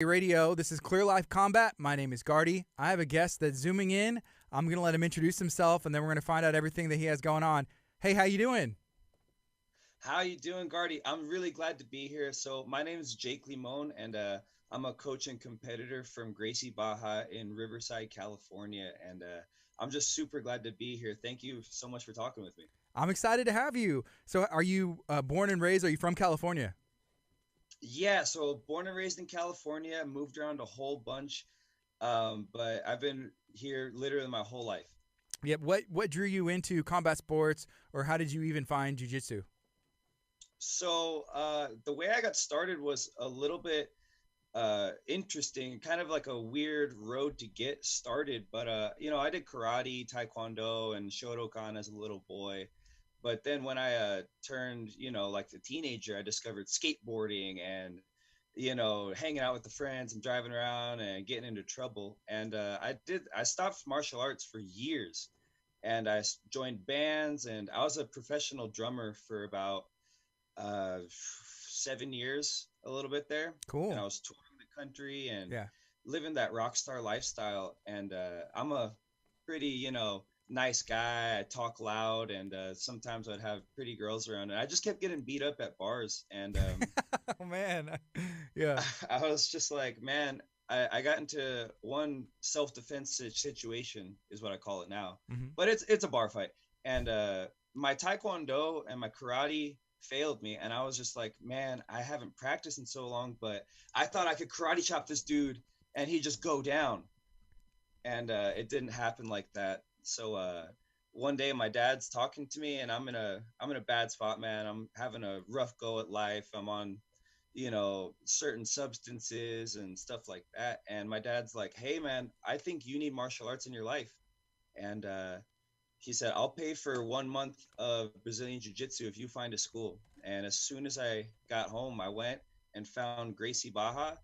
Radio. This is Clear Life Combat. My name is Gardy. I have a guest that's zooming in. I'm going to let him introduce himself, and then we're going to find out everything that he has going on. Hey, how you doing? How you doing, Gardy? I'm really glad to be here. So my name is Jake Limón, and I'm a coach and competitor from Gracie Baja in Riverside, California. And I'm just super glad to be here. Thank you so much for talking with me. I'm excited to have you. So, are you born and raised? Are you from California? Yeah, so born and raised in California, moved around a whole bunch, but I've been here literally my whole life. Yep. What drew you into combat sports, or how did you even find jujitsu? So the way I got started was a little bit interesting, kind of like a weird road to get started. But I did karate, taekwondo, and Shotokan as a little boy. But then when I turned, like a teenager, I discovered skateboarding and hanging out with the friends and driving around and getting into trouble. And I stopped martial arts for years, and joined bands, and I was a professional drummer for about 7 years, a little bit there. And I Cool. was touring the country and Yeah. living that rock star lifestyle. And I'm a pretty, nice guy. I talk loud, and sometimes I'd have pretty girls around. And I just kept getting beat up at bars. And Oh man. Yeah. I was just like, man, I got into one self-defense situation, is what I call it now, Hmm. but it's a bar fight. And my taekwondo and my karate failed me, and I was just like, man, I haven't practiced in so long, but I thought I could karate chop this dude and he just go down. And it didn't happen like that. So one day my dad's talking to me, and I'm in a bad spot, man. I'm having a rough go at life. I'm on certain substances and stuff like that. And my dad's like, hey man, I think you need martial arts in your life. And he said, I'll pay for 1 month of Brazilian jiu-jitsu if you find a school. And as soon as I got home, I went and found Gracie Baja.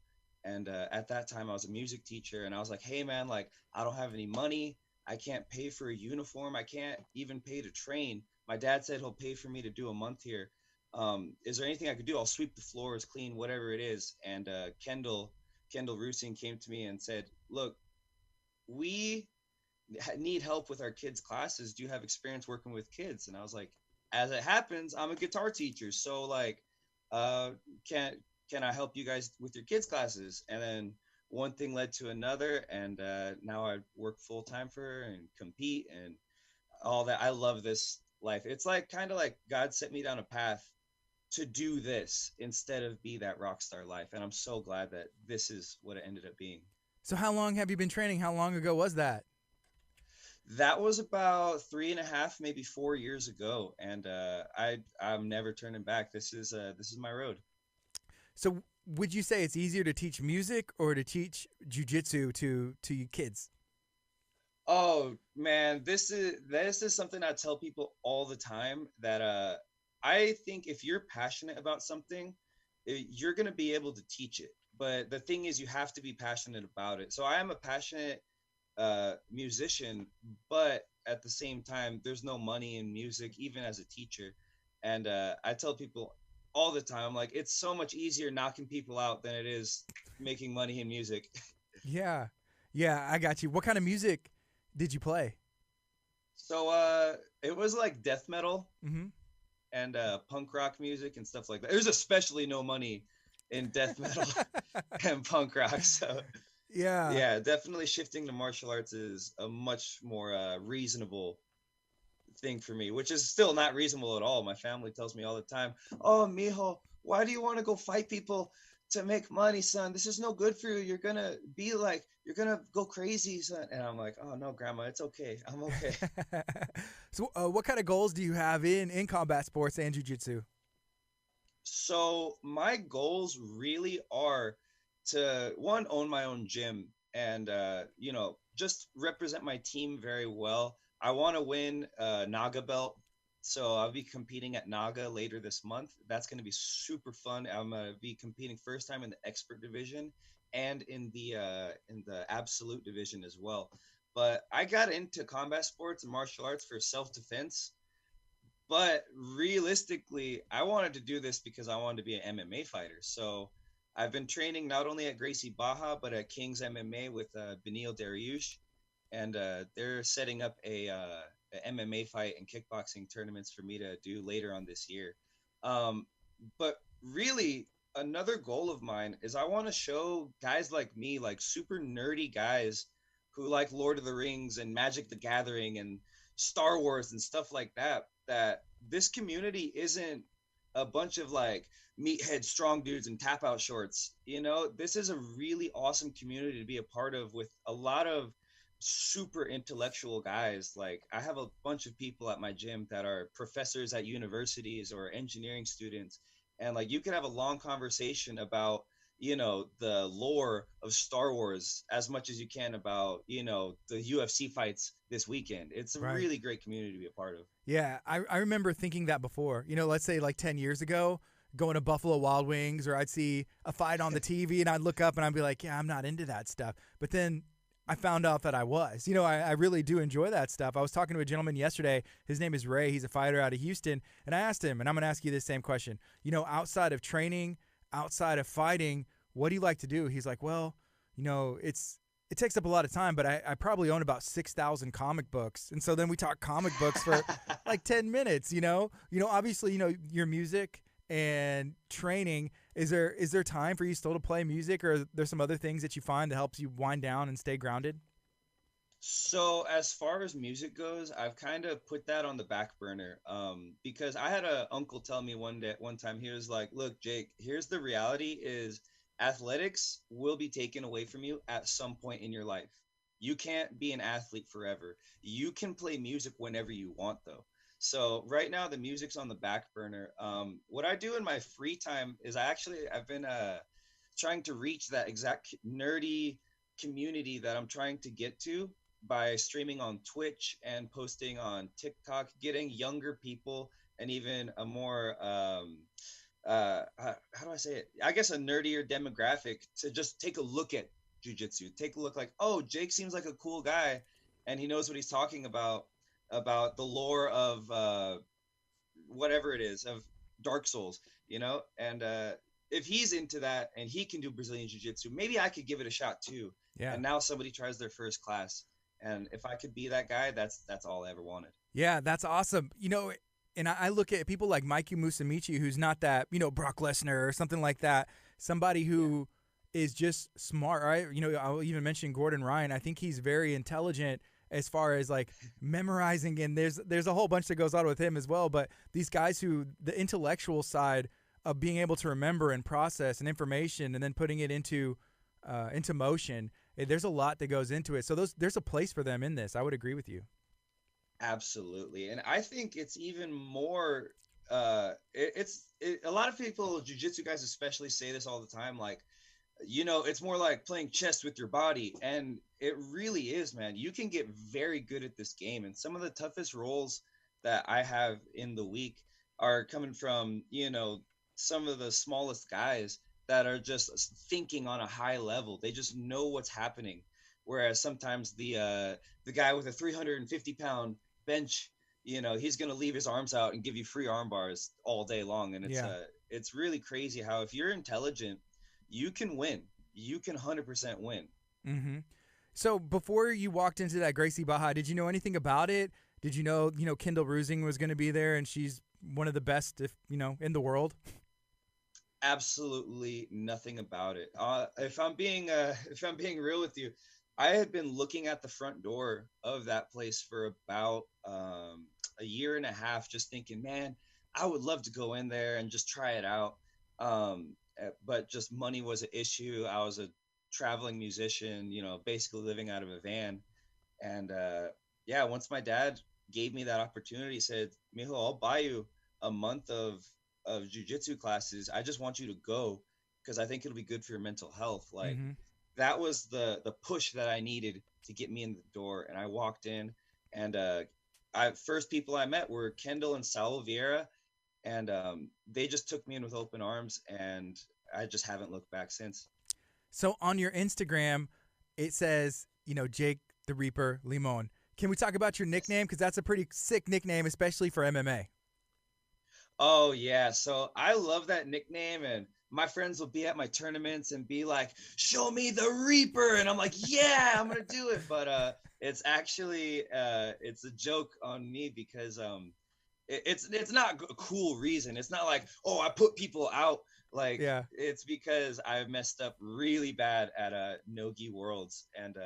And at that time, I was a music teacher, and I was like, hey man, like, I don't have any money. I can't pay for a uniform. I can't even pay to train. My dad said he'll pay for me to do a month here. Is there anything I could do? I'll sweep the floors, clean whatever it is. And Kendall Rusing came to me and said, look, we need help with our kids' classes. Do you have experience working with kids? And I was like, as it happens, I'm a guitar teacher. So like, uh, can can I help you guys with your kids' classes? And then one thing led to another, and now I work full time for her and compete and all that. I love this life. It's like kind of like God set me down a path to do this instead of be that rock star life. And I'm so glad that this is what it ended up being. So, how long have you been training? How long ago was that? That was about 3.5, maybe 4 years ago, and I'm never turning back. This is my road. So, would you say it's easier to teach music or to teach jujitsu to kids? Oh man, this is something I tell people all the time, that I think if you're passionate about something, you're gonna be able to teach it. But the thing is, you have to be passionate about it. So I am a passionate musician, but at the same time, there's no money in music, even as a teacher. And I tell people all the time, like, it's so much easier knocking people out than it is making money in music. Yeah. Yeah, I got you. What kind of music did you play? So it was like death metal Hmm. and punk rock music and stuff like that. There's especially no money in death metal and punk rock. So Yeah. yeah, definitely shifting to martial arts is a much more reasonable thing for me, which is still not reasonable at all. My family tells me all the time, "Oh, mijo, why do you want to go fight people to make money, son? This is no good for you. You're gonna go crazy, son." And I'm like, "Oh no, grandma, it's okay. I'm okay." So, what kind of goals do you have in combat sports and jujitsu? So my goals really are to, one, own my own gym, and just represent my team very well. I want to win Naga belt, so I'll be competing at Naga later this month. That's going to be super fun. I'm going to be competing first time in the expert division and in the absolute division as well. But I got into combat sports and martial arts for self defense, but realistically, I wanted to do this because I wanted to be an MMA fighter. So I've been training not only at Gracie Baja but at King's MMA with Benil Dariush, and they're setting up a MMA fight and kickboxing tournaments for me to do later on this year. Um, but really, another goal of mine is I want to show guys like me, like super nerdy guys who like Lord of the Rings and Magic the Gathering and Star Wars and stuff like that, that this community isn't a bunch of like meathead strong dudes and tap out shorts. You know, this is a really awesome community to be a part of with a lot of super intellectual guys. Like I have a bunch of people at my gym that are professors at universities or engineering students, and like you could have a long conversation about, you know, the lore of Star Wars as much as you can about, you know, the UFC fights this weekend. It's a Right. really great community to be a part of. Yeah, I remember thinking that before. You know, let's say like 10 years ago, going to Buffalo Wild Wings, or I'd see a fight on the TV and I'd look up and I'd be like, yeah, I'm not into that stuff. But then I found out that I was. You know, I really do enjoy that stuff. I was talking to a gentleman yesterday. His name is Ray. He's a fighter out of Houston. And I asked him, and I'm going to ask you this same question. You know, outside of training, outside of fighting, what do you like to do? He's like, well, you know, it takes up a lot of time, but I probably own about 6,000 comic books. And so then we talk comic books for like 10 minutes, you know? You know, obviously, you know, your music and training, is there time for you still to play music, or are there some other things that you find that helps you wind down and stay grounded? So as far as music goes, I've kind of put that on the back burner, because I had a uncle tell me one time, he was like, "Look, Jake, here's the reality: is athletics will be taken away from you at some point in your life. You can't be an athlete forever. You can play music whenever you want, though." So right now the music's on the back burner. What I do in my free time is I've been trying to reach that exact nerdy community that I'm trying to get to by streaming on Twitch and posting on TikTok, getting younger people and even a more how do I say it? I guess a nerdier demographic to just take a look at jujitsu. Take a look like, oh, Jake seems like a cool guy, and he knows what he's talking about the lore of whatever it is of Dark Souls, you know. And if he's into that and he can do Brazilian Jiu Jitsu, maybe I could give it a shot too. Yeah. And now somebody tries their first class, and if I could be that guy, that's all I ever wanted. Yeah, that's awesome. You know, and I look at people like Mikey Musamichi, who's not that, you know, Brock Lesnar or something like that. Somebody who is just smart, right? You know, I'll even mention Gordon Ryan. I think he's very intelligent as far as like memorizing, and there's a whole bunch that goes on with him as well. But these guys who the intellectual side of being able to remember and process and information and then putting it into motion, there's a lot that goes into it. So there's a place for them in this. I would agree with you. Absolutely. And I think it's even more a lot of people, jujitsu guys especially, say this all the time, like, you know, it's more like playing chess with your body. And it really is, man. You can get very good at this game. And some of the toughest roles that I have in the week are coming from, you know, some of the smallest guys that are just thinking on a high level. They just know what's happening. Whereas sometimes the guy with a 350-pound bench, you know, he's going to leave his arms out and give you free arm bars all day long. And Yeah. it's really crazy how if you're intelligent, you can win. You can 100% win. Mm-hmm. So before you walked into that Gracie Baja, did you know anything about it? Did you know, Kendall Rusing was going to be there, and she's one of the best, if you know, in the world? Absolutely nothing about it. If I'm being real with you, I had been looking at the front door of that place for about a year and a half, just thinking, man, I would love to go in there and just try it out. But just money was an issue. I was a traveling musician, you know, basically living out of a van. And yeah, once my dad gave me that opportunity, he said, "Mijo, I'll buy you a month of jujitsu classes. I just want you to go because I think it'll be good for your mental health." Like Mm-hmm. that was the push that I needed to get me in the door. And I walked in, and I first people I met were Kendall and Saul Vieira, and they just took me in with open arms, and I just haven't looked back since. So on your Instagram, it says, you know, Jake the Reaper Limón. Can we talk about your nickname? Because that's a pretty sick nickname, especially for MMA. Oh yeah, so I love that nickname, and my friends will be at my tournaments and be like, "Show me the Reaper," and I'm like, "Yeah, I'm gonna do it." But it's actually it's a joke on me because it's not a cool reason. It's not like, oh, I put people out. Like Yeah. it's because I messed up really bad at Nogi Worlds, and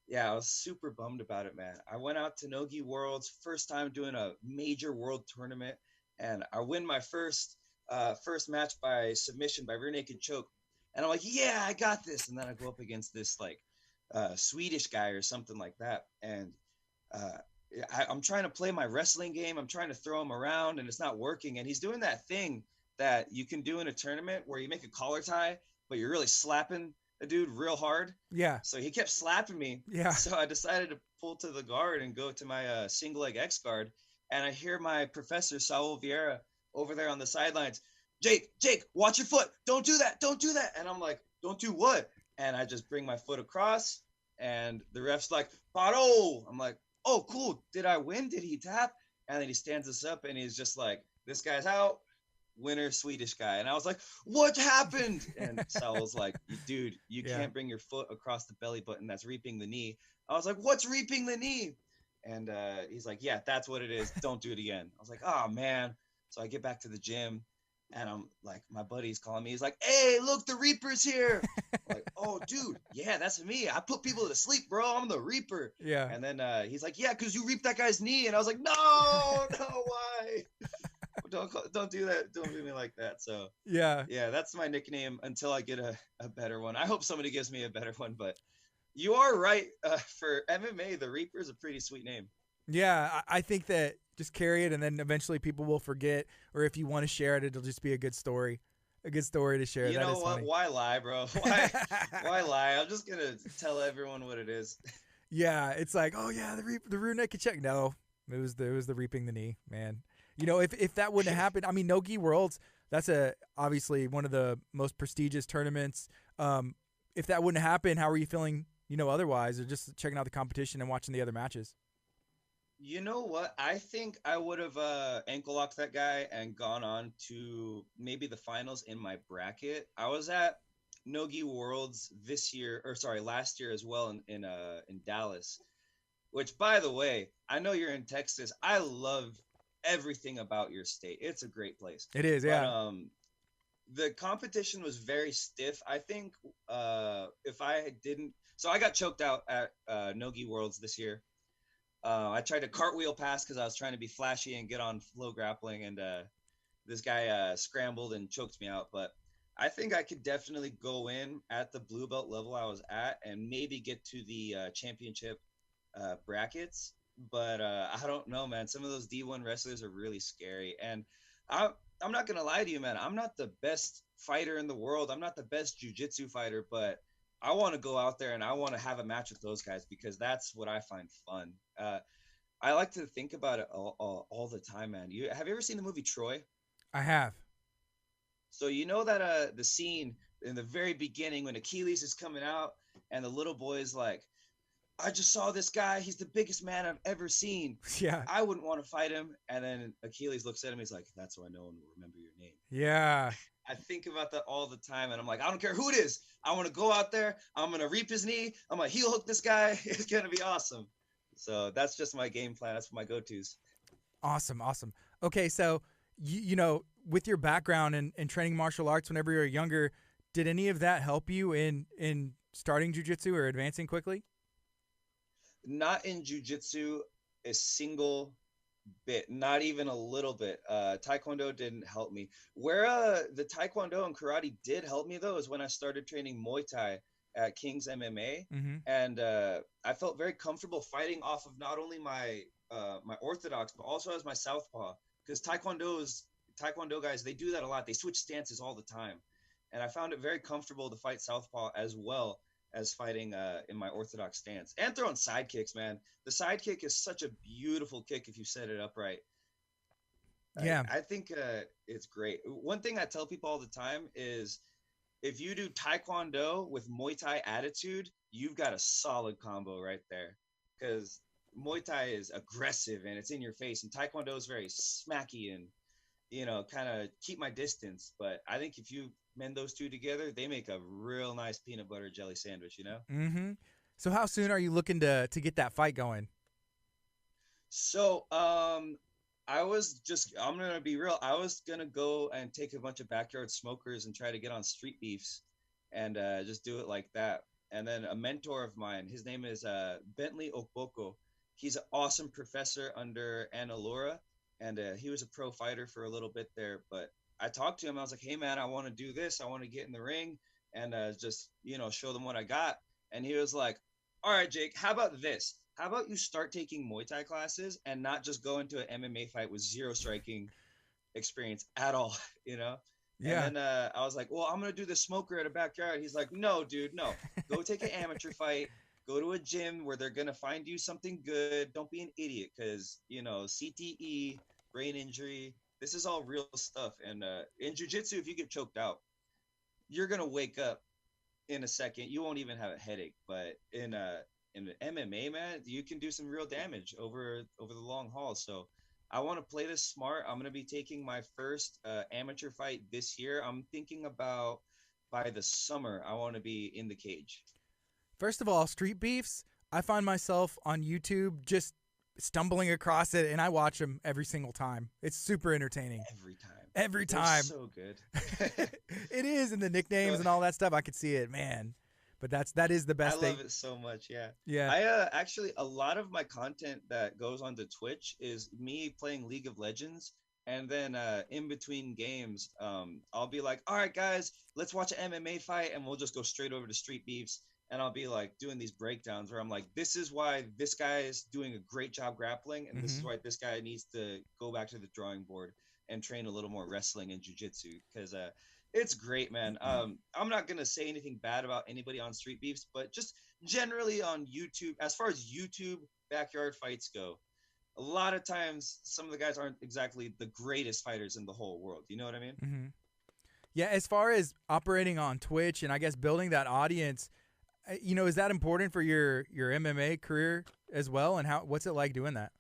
yeah, I was super bummed about it, man. I went out to Nogi Worlds, first time doing a major world tournament, and I win my first match by submission by rear naked choke, and I'm like, yeah, I got this. And then I go up against this like Swedish guy or something like that, and uh, I'm trying to play my wrestling game. I'm trying to throw him around, and it's not working. And he's doing that thing that you can do in a tournament where you make a collar tie, but you're really slapping a dude real hard. Yeah. So he kept slapping me. Yeah. So I decided to pull to the guard and go to my single leg X guard. And I hear my professor, Saul Vieira, over there on the sidelines. Jake, watch your foot. Don't do that. Don't do that. And I'm like, don't do what? And I just bring my foot across, and the ref's like, Paro. I'm like, oh, cool. Did I win? Did he tap? And then he stands us up, and he's just like, this guy's out. Winner, Swedish guy. And I was like, what happened? And Sal was like, dude, you Yeah. can't bring your foot across the belly button. That's reaping the knee. I was like, what's reaping the knee? And he's like, yeah, that's what it is. Don't do it again. I was like, oh, man. So I get back to the gym, and I'm like, my buddy's calling me. He's like, hey, look, the Reaper's here. I'm like, oh, dude, yeah, that's me. I put people to sleep, bro. I'm the Reaper. Yeah. And then he's like, yeah, because you reaped that guy's knee. And I was like, no, why? Don't do that. Don't do me like that. So Yeah. yeah, that's my nickname until I get a better one. I hope somebody gives me a better one, but you are right. For MMA, the Reaper is a pretty sweet name. Yeah. I think that just carry it, and then eventually people will forget, or if you want to share it, it'll just be a good story. A good story to share. You That know is what? funny. Why lie, bro? Why lie? I'm just gonna tell everyone what it is. Yeah, it's like, oh yeah, the rear naked check. No, it was the reaping the knee, man. You know, if that wouldn't have happened, I mean, Nogi Worlds, that's obviously one of the most prestigious tournaments. If that wouldn't happen, how are you feeling? You know, otherwise, or just checking out the competition and watching the other matches? You know what? I think I would have ankle locked that guy and gone on to maybe the finals in my bracket. I was at Nogi Worlds this year, or sorry, last year as well in Dallas. Which, by the way, I know you're in Texas. I love everything about your state. It's a great place. It is, But yeah. the competition was very stiff. I think if I didn't, so I got choked out at Nogi Worlds this year. I tried to cartwheel pass because I was trying to be flashy and get on flow grappling, and this guy scrambled and choked me out. But I think I could definitely go in at the blue belt level I was at and maybe get to the championship brackets. But I don't know, man. Some of those D1 wrestlers are really scary. And I, I'm not going to lie to you, man. I'm not the best fighter in the world. I'm not the best jiu-jitsu fighter, but I want to go out there and I want to have a match with those guys because that's what I find fun. I like to think about it all the time, man. Have you ever seen the movie Troy? I have. So you know that the scene in the very beginning when Achilles is coming out and the little boy is like, I just saw this guy. He's the biggest man I've ever seen. Yeah. I wouldn't want to fight him. And then Achilles looks at him. He's like, that's why no one will remember your name. Yeah. I think about that all the time. And I'm like, I don't care who it is. I want to go out there. I'm going to reap his knee. I'm going to heel hook this guy. It's going to be awesome. So that's just my game plan. That's my go-tos. Awesome. Okay, so you know, with your background and training martial arts whenever you were younger, did any of that help you in starting jiu-jitsu or advancing quickly? Not in jujitsu, a single bit, not even a little bit. Taekwondo didn't help me. Where the Taekwondo and karate did help me though is when I started training Muay Thai at King's MMA, Mm-hmm. and I felt very comfortable fighting off of not only my orthodox but also as my southpaw because Taekwondo guys they do that a lot. They switch stances all the time, and I found it very comfortable to fight southpaw as well as fighting in my orthodox stance and throwing side kicks, man. The side kick is such a beautiful kick if you set it up right. Yeah. I think it's great. One thing I tell people all the time is if you do Taekwondo with Muay Thai attitude, you've got a solid combo right there. Because Muay Thai is aggressive and it's in your face, and Taekwondo is very smacky and kind of keep my distance. But I think if you mend those two together, they make a real nice peanut butter jelly sandwich, you know? Mm-hmm. So how soon are you looking to get that fight going? So, I'm gonna be real. I was gonna go and take a bunch of backyard smokers and try to get on street beefs and just do it like that. And then a mentor of mine, his name is Bentley Okboko. He's an awesome professor under Anna Laura, and he was a pro fighter for a little bit there. But I talked to him. I was like, "Hey, man, I want to do this. I want to get in the ring and just show them what I got." And he was like, "All right, Jake, how about this? How about you start taking Muay Thai classes and not just go into an MMA fight with zero striking experience at all, you know?" And Yeah. then I was like, "Well, I'm gonna do the smoker at a backyard." He's like, "No, dude, no. Go take an amateur fight. Go to a gym where they're gonna find you something good. Don't be an idiot, because CTE, brain injury. This is all real stuff. And in jujitsu, if you get choked out, you're gonna wake up in a second. You won't even have a headache. But in MMA, man, you can do some real damage over the long haul. So I want to play this smart. I'm gonna be taking my first amateur fight this year. I'm thinking about by the summer I want to be in the cage. First of all, street beefs, I find myself on YouTube just stumbling across it, and I watch them every single time. It's super entertaining. Every time. Every They're time. so good. It is, and the nicknames and all that stuff. I could see it, man. But that is the I best thing. love it so much. Yeah. Yeah. I actually, a lot of my content that goes onto Twitch is me playing League of Legends. And then in between games, I'll be like, "All right, guys, let's watch an MMA fight." And we'll just go straight over to Street Beefs. And I'll be like doing these breakdowns where I'm like, "This is why this guy is doing a great job grappling. And this is Mm-hmm. why this guy needs to go back to the drawing board and train a little more wrestling and jujitsu." Because it's great, man. I'm not gonna say anything bad about anybody on Street Beefs, but just generally on YouTube, as far as YouTube backyard fights go, a lot of times some of the guys aren't exactly the greatest fighters in the whole world. You know what I mean? Mm-hmm. Yeah, as far as operating on Twitch and I guess building that audience, is that important for your MMA career as well? And what's it like doing that?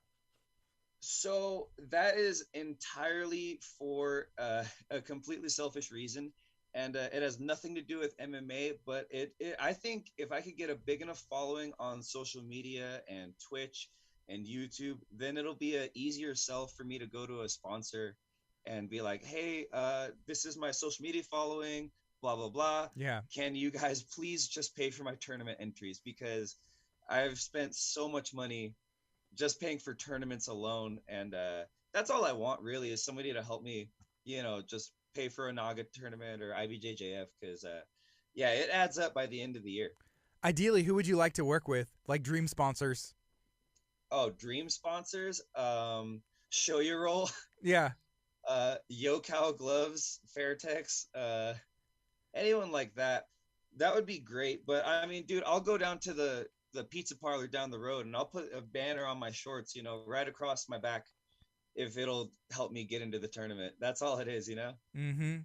So that is entirely for a completely selfish reason, and it has nothing to do with MMA. But I think if I could get a big enough following on social media and Twitch and YouTube, then it'll be a easier sell for me to go to a sponsor and be like, "Hey, this is my social media following, blah blah blah. Yeah. Can you guys please just pay for my tournament entries, because I've spent so much money just paying for tournaments alone, and that's all I want really, is somebody to help me, just pay for a Naga tournament or IBJJF, because yeah, it adds up by the end of the year. Ideally, who would you like to work with? Like dream sponsors? Oh, dream sponsors, Show Your Roll, Yeah. Yokow Gloves, Fairtex, anyone like that. That would be great. But I mean, dude, I'll go down to the pizza parlor down the road and I'll put a banner on my shorts, right across my back, if it'll help me get into the tournament. That's all it is, Mm-hmm.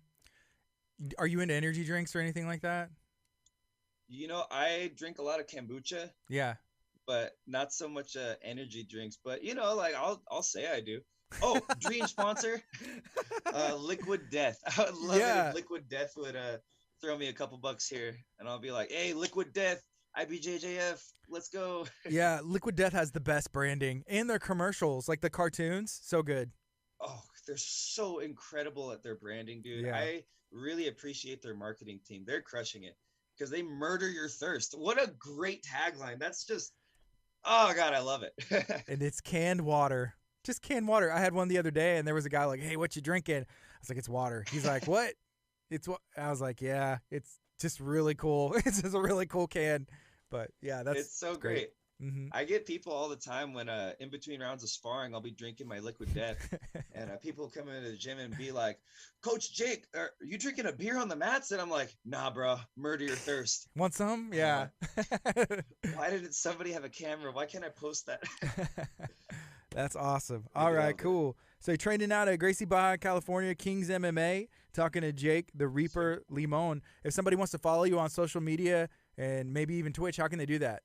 Are you into energy drinks or anything like that? I drink a lot of kombucha, Yeah. but not so much energy drinks. But like I'll say I do. Oh, dream sponsor, Liquid Death. I would love it if Liquid Death would throw me a couple bucks here, and I'll be like, "Hey, Liquid Death, IBJJF, let's go." Yeah, Liquid Death has the best branding and their commercials, like the cartoons, so good. Oh, they're so incredible at their branding, dude. Yeah. I really appreciate their marketing team. They're crushing it, because they murder your thirst. What a great tagline. That's just, oh God, I love it. And it's canned water. Just canned water. I had one the other day, and there was a guy like, "Hey, what you drinking?" I was like, "It's water." He's like, "What?" It's what? I was like, "Yeah, it's just really cool. It's just a really cool can." But yeah, It's so great. Mm-hmm. I get people all the time when in between rounds of sparring, I'll be drinking my Liquid Death, and people come into the gym and be like, "Coach Jake, are you drinking a beer on the mats?" And I'm like, "Nah, bro, murder your thirst." Want some? Yeah. Why didn't somebody have a camera? Why can't I post that? That's awesome. All right, cool. So you're training out at Gracie, Baja, California, Kings MMA, talking to Jake, the Reaper Limón. If somebody wants to follow you on social media and maybe even Twitch, how can they do that?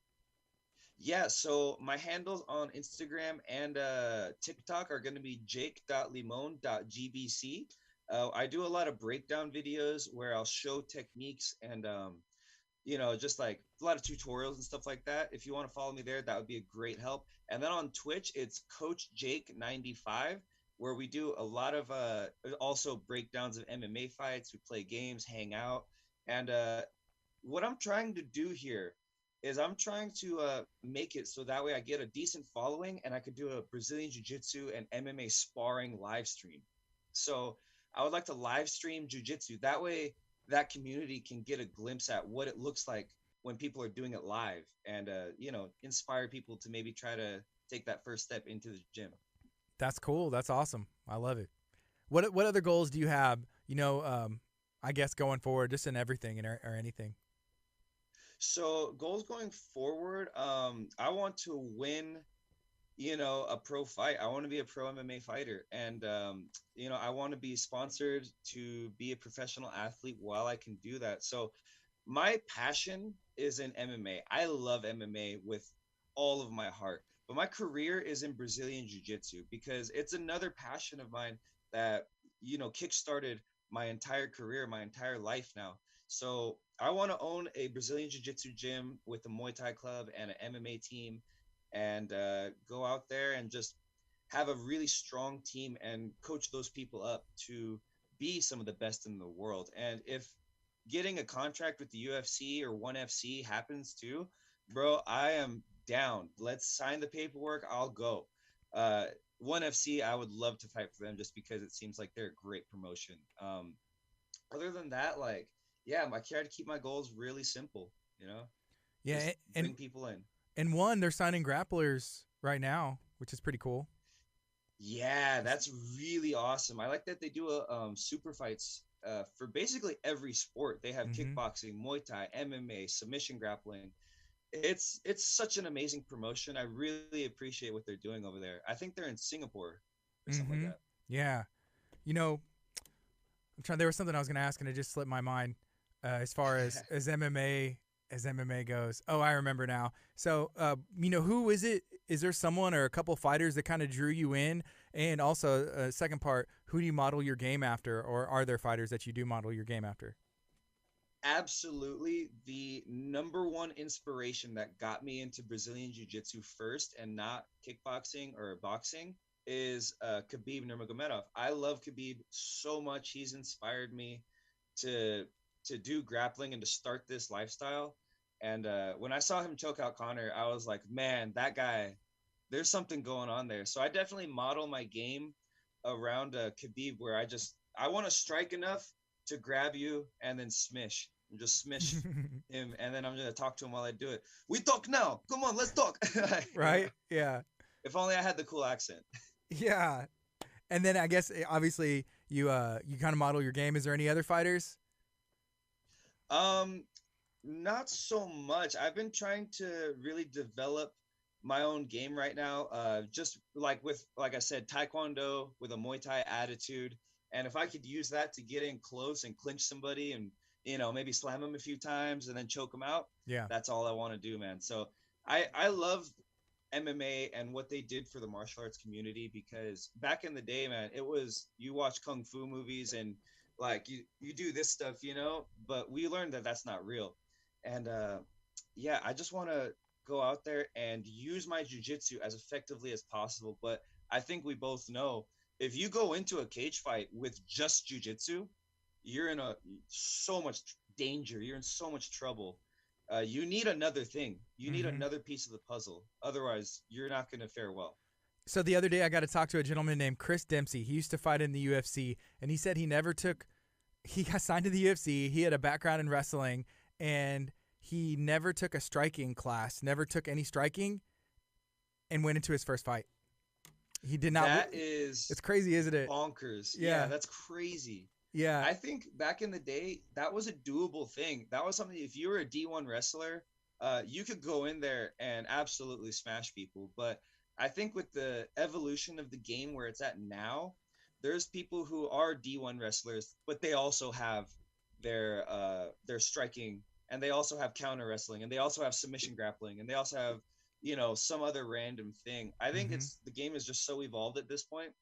Yeah, so my handles on Instagram and TikTok are going to be jake.limon.gbc. I do a lot of breakdown videos where I'll show techniques and just like a lot of tutorials and stuff like that. If you want to follow me there, that would be a great help. And then on Twitch, it's Coach Jake 95, where we do a lot of also breakdowns of MMA fights. We play games, hang out, and what I'm trying to do here is I'm trying to make it so that way I get a decent following and I could do a Brazilian Jiu-Jitsu and MMA sparring live stream. So I would like to live stream Jiu-Jitsu. That way that community can get a glimpse at what it looks like when people are doing it live and, inspire people to maybe try to take that first step into the gym. That's cool. That's awesome. I love it. What other goals do you have? I guess going forward, just in everything or anything. So goals going forward, I want to win, a pro fight. I want to be a pro MMA fighter, and I want to be sponsored to be a professional athlete while I can do that. So my passion is in MMA. I love MMA with all of my heart, but my career is in Brazilian Jiu-Jitsu because it's another passion of mine that kickstarted my entire career, my entire life now. So I want to own a Brazilian Jiu-Jitsu gym with a Muay Thai club and an MMA team, and go out there and just have a really strong team and coach those people up to be some of the best in the world. And if getting a contract with the UFC or ONE FC happens too, bro, I am down. Let's sign the paperwork. I'll go. ONE FC, I would love to fight for them just because it seems like they're a great promotion. Other than that, like, yeah, I try to keep my goals really simple, Yeah, just and bring people in. and one, they're signing grapplers right now, which is pretty cool. Yeah, that's really awesome. I like that they do a super fights for basically every sport. They have Mm-hmm. kickboxing, Muay Thai, MMA, submission grappling. It's such an amazing promotion. I really appreciate what they're doing over there. I think they're in Singapore or something like Mm-hmm. Yeah. You know, I'm trying. There was something I was going to ask, and it just slipped my mind. As far as MMA goes. Oh, I remember now. So, who is it? Is there someone or a couple fighters that kind of drew you in? And also, second part, who do you model your game after, or are there fighters that you do model your game after? Absolutely, the number one inspiration that got me into Brazilian Jiu-Jitsu first and not kickboxing or boxing is Khabib Nurmagomedov. I love Khabib so much. He's inspired me to do grappling and to start this lifestyle. And when I saw him choke out Connor, I was like, man, that guy, there's something going on there. So I definitely model my game around Khabib, where I want to strike enough to grab you and then smish and just smish him, and then I'm gonna talk to him while I do it. We talk now. Come on, let's talk. Right? Yeah. If only I had the cool accent. Yeah. And then I guess obviously you kind of model your game. Is there any other fighters? Um, Not so much. I've been trying to really develop my own game right now. Just like I said, Taekwondo with a Muay Thai attitude. And if I could use that to get in close and clinch somebody and, maybe slam them a few times and then choke them out, Yeah. that's all I want to do, man. So I love MMA and what they did for the martial arts community, because back in the day, man, it was you watch kung fu movies and like you do this stuff, but we learned that that's not real. And yeah, I just want to go out there and use my jujitsu as effectively as possible. But I think we both know, if you go into a cage fight with just jujitsu, you're in so much danger. You're in so much trouble. You need another thing. You need Hmm. another piece of the puzzle. Otherwise, you're not going to fare well. So the other day I got to talk to a gentleman named Chris Dempsey. He used to fight in the UFC, and he said he never took. He got signed to the UFC. He had a background in wrestling, and he never took a striking class. Never took any striking, and went into his first fight. He did not. That is It's crazy, isn't it? bonkers. Yeah, Yeah. that's crazy. Yeah. I think back in the day, that was a doable thing. That was something, if you were a D1 wrestler, you could go in there and absolutely smash people. But I think with the evolution of the game where it's at now, there's people who are D1 wrestlers, but they also have their striking, and they also have counter wrestling, and they also have submission grappling, and they also have, some other random thing. I think Hmm. it's the game is just so evolved at this point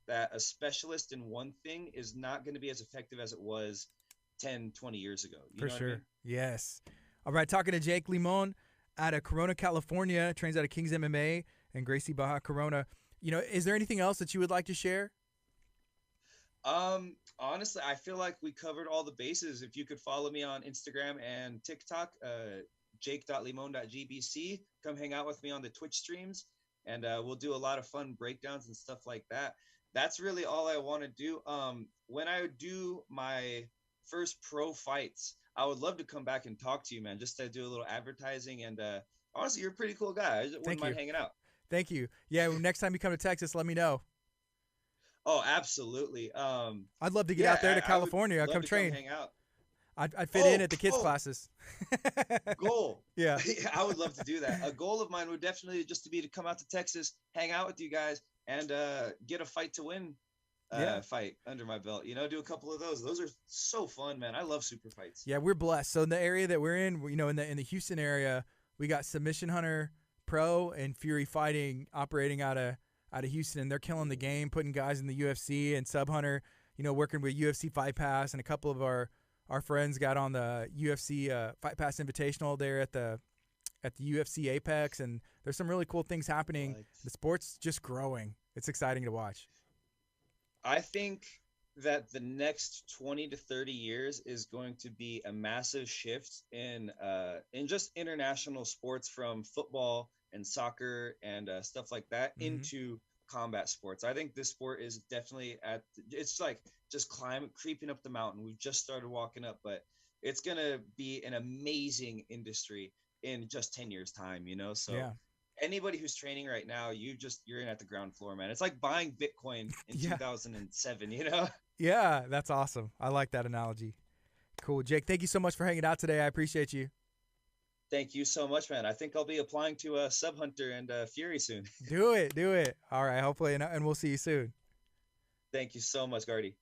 that a specialist in one thing is not going to be as effective as it was 10, 20 years ago. You For know what I sure. mean? Yes. All right. Talking to Jake Limón out of Corona, California, trains out of King's MMA and Gracie Baja Corona. Is there anything else that you would like to share? Honestly, I feel like we covered all the bases. If you could follow me on Instagram and TikTok, jake.limon.gbc, come hang out with me on the Twitch streams, and we'll do a lot of fun breakdowns and stuff like that. That's really all I want to do. When I do my first pro fights, I would love to come back and talk to you, man, just to do a little advertising. And honestly, you're a pretty cool guy. I just wouldn't Thank you. mind hanging out. Thank you. Yeah, next time you come to Texas, let me know. Oh, absolutely. I'd love to get out there to California. I'd come train. Hang out. I'd fit in at the kids' classes. Goal. Yeah. I would love to do that. A goal of mine would definitely just to be to come out to Texas, hang out with you guys, and get a fight to win fight under my belt. Do a couple of those. Those are so fun, man. I love super fights. Yeah, we're blessed. So in the area that we're in, in the Houston area, we got Submission Hunter Pro and Fury Fighting operating out of Houston. They're killing the game, putting guys in the UFC, and Sub Hunter, working with UFC Fight Pass, and a couple of our friends got on the UFC Fight Pass Invitational there at the UFC Apex, and there's some really cool things happening. The sport's just growing. It's exciting to watch. I think that the next 20 to 30 years is going to be a massive shift in just international sports, from football and soccer and stuff like that into combat sports. I think this sport is definitely it's like just creeping up the mountain. We've just started walking up, but it's going to be an amazing industry in just 10 years time, So yeah. Anybody who's training right now, you're in at the ground floor, man. It's like buying Bitcoin in 2007, Yeah, that's awesome. I like that analogy. Cool. Jake, thank you so much for hanging out today. I appreciate you. Thank you so much, man. I think I'll be applying to Sub Hunter and Fury soon. Do it. All right. Hopefully, and we'll see you soon. Thank you so much, Gardy.